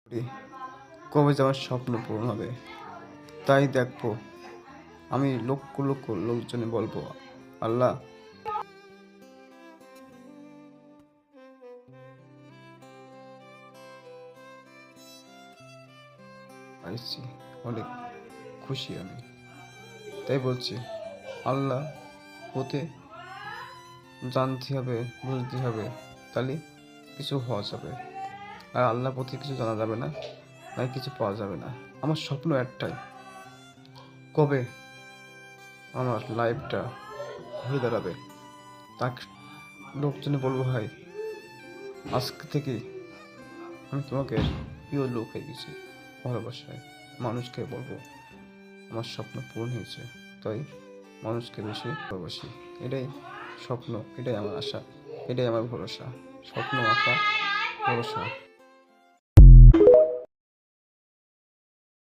করি, কবে যে আমার স্বপ্ন পূরণ হবে। তাই দেখবো, আমি লক্ষ লক্ষ লোকজনে বলবো, আল্লাহ পাইছি, অনেক খুশি আমি। তাই বলছি, আল্লাহ পথে জানতে হবে, বুঝতে হবে, তাহলে কিছু হওয়া যাবে। আর আল্লাহ পথে কিছু জানা যাবে না, তাই কিছু পাওয়া যাবে না। আমার স্বপ্ন একটাই, কবে আমার লাইফটা ঘুরে দাঁড়াবে, তাকে লোকজনে বলবো, ভাই আজকে থেকে আমি তোমাকে প্রিয় লোক হয়ে গেছি। ভালোবাসায় মানুষকে বলবো আমার স্বপ্ন পূরণ হয়েছে, তাই মানুষকে বেশি ভালোবাসি। এটাই স্বপ্ন, এটাই আমার আশা, এটাই আমার ভরসা। স্বপ্ন, আশা, ভরসা।